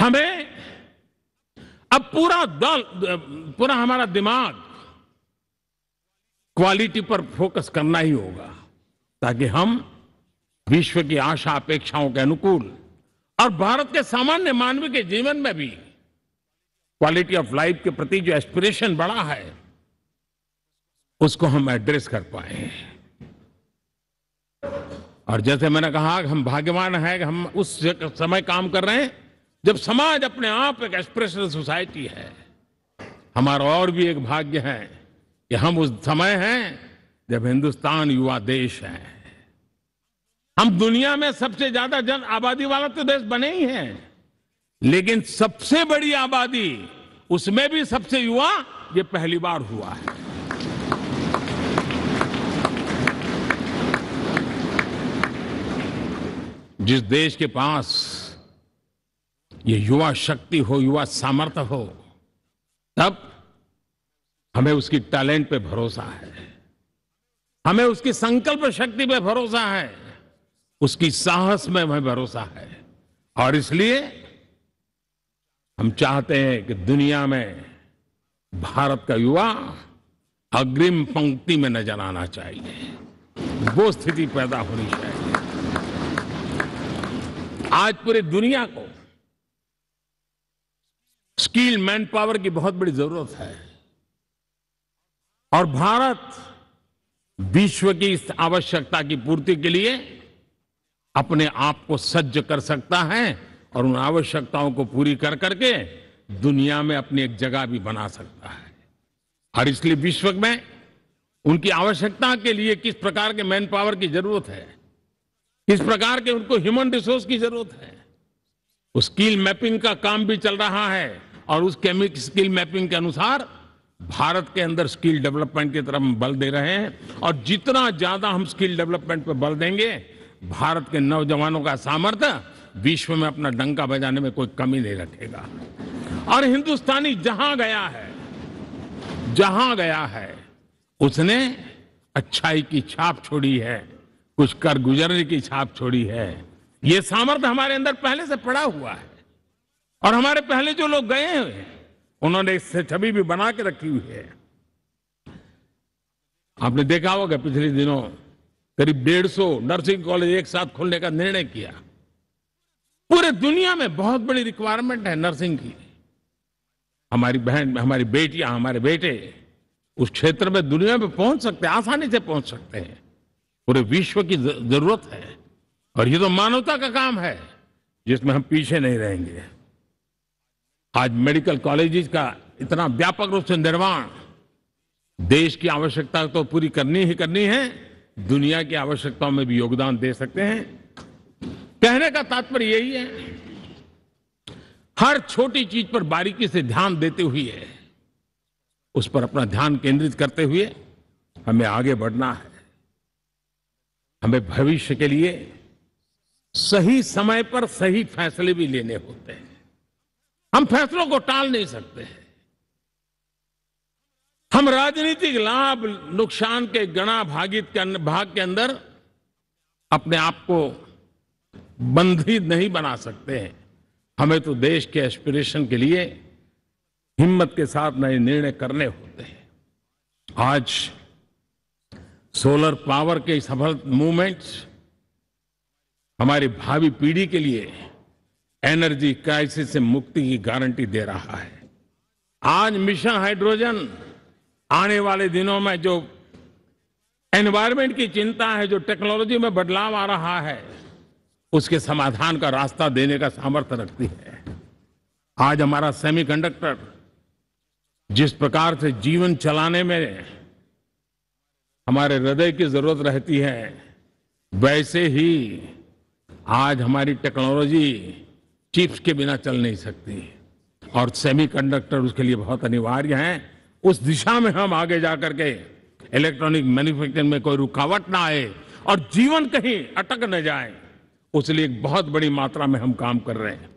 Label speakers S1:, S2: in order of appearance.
S1: हमें अब पूरा हमारा दिमाग क्वालिटी पर फोकस करना ही होगा, ताकि हम विश्व की आशा अपेक्षाओं के अनुकूल और भारत के सामान्य मानव के जीवन में भी क्वालिटी ऑफ लाइफ के प्रति जो एस्पिरेशन बढ़ा है, उसको हम एड्रेस कर पाए। और जैसे मैंने कहा कि हम भाग्यवान हैं कि हम उस समय काम कर रहे हैं जब समाज अपने आप एक एस्पिरेशनल सोसाइटी है। हमारा और भी एक भाग्य है कि हम उस समय हैं जब हिंदुस्तान युवा देश है। हम दुनिया में सबसे ज्यादा जन आबादी वाला तो देश बने ही हैं, लेकिन सबसे बड़ी आबादी, उसमें भी सबसे युवा, ये पहली बार हुआ है। जिस देश के पास ये युवा शक्ति हो, युवा सामर्थ्य हो, तब हमें उसकी टैलेंट पे भरोसा है, हमें उसकी संकल्प शक्ति पे भरोसा है, उसकी साहस में हमें भरोसा है। और इसलिए हम चाहते हैं कि दुनिया में भारत का युवा अग्रिम पंक्ति में नजर आना चाहिए, वो स्थिति पैदा होनी चाहिए। आज पूरी दुनिया को स्किल मैन पावर की बहुत बड़ी जरूरत है, और भारत विश्व की इस आवश्यकता की पूर्ति के लिए अपने आप को सज्ज कर सकता है और उन आवश्यकताओं को पूरी कर करके दुनिया में अपनी एक जगह भी बना सकता है। और इसलिए विश्व में उनकी आवश्यकता के लिए किस प्रकार के मैन पावर की जरूरत है, किस प्रकार के उनको ह्यूमन रिसोर्स की जरूरत है, उस स्किल मैपिंग का काम भी चल रहा है। और उस स्किल मैपिंग के अनुसार भारत के अंदर स्किल डेवलपमेंट की तरफ हम बल दे रहे हैं। और जितना ज्यादा हम स्किल डेवलपमेंट पर बल देंगे, भारत के नौजवानों का सामर्थ्य विश्व में अपना डंका बजाने में कोई कमी नहीं रखेगा। और हिंदुस्तानी जहां गया है उसने अच्छाई की छाप छोड़ी है, कुछ कर गुजरने की छाप छोड़ी है। ये सामर्थ्य हमारे अंदर पहले से पड़ा हुआ है, और हमारे पहले जो लोग गए हैं उन्होंने इससे छवि भी बना के रखी हुई है। आपने देखा होगा पिछले दिनों करीब 150 नर्सिंग कॉलेज एक साथ खोलने का निर्णय किया। पूरे दुनिया में बहुत बड़ी रिक्वायरमेंट है नर्सिंग की। हमारी बहन, हमारी बेटियां, हमारे बेटे उस क्षेत्र में दुनिया में पहुंच सकते हैं, आसानी से पहुंच सकते हैं। पूरे विश्व की जरूरत है, और ये तो मानवता का काम है जिसमें हम पीछे नहीं रहेंगे। आज मेडिकल कॉलेजेस का इतना व्यापक रूप से निर्माण, देश की आवश्यकता तो पूरी करनी ही करनी है, दुनिया की आवश्यकताओं में भी योगदान दे सकते हैं। कहने का तात्पर्य यही है, हर छोटी चीज पर बारीकी से ध्यान देते हुए, उस पर अपना ध्यान केंद्रित करते हुए हमें आगे बढ़ना है। हमें भविष्य के लिए सही समय पर सही फैसले भी लेने होते हैं। हम फैसलों को टाल नहीं सकते। हम राजनीतिक लाभ नुकसान के गणा भाग के अंदर अपने आप को बंधित नहीं बना सकते हैं। हमें तो देश के एस्पिरेशन के लिए हिम्मत के साथ नए निर्णय करने होते हैं। आज सोलर पावर के सफल मूवमेंट्स हमारी भावी पीढ़ी के लिए एनर्जी क्राइसिस से मुक्ति की गारंटी दे रहा है। आज मिशन हाइड्रोजन आने वाले दिनों में जो एनवायरमेंट की चिंता है, जो टेक्नोलॉजी में बदलाव आ रहा है, उसके समाधान का रास्ता देने का सामर्थ्य रखती है। आज हमारा सेमीकंडक्टर जिस प्रकार से जीवन चलाने में हमारे हृदय की जरूरत रहती है, वैसे ही आज हमारी टेक्नोलॉजी चिप्स के बिना चल नहीं सकती, और सेमीकंडक्टर उसके लिए बहुत अनिवार्य है। उस दिशा में हम आगे जाकर के इलेक्ट्रॉनिक मैन्युफैक्चरिंग में कोई रुकावट ना आए और जीवन कहीं अटक न जाए, उसलिए एक बहुत बड़ी मात्रा में हम काम कर रहे हैं।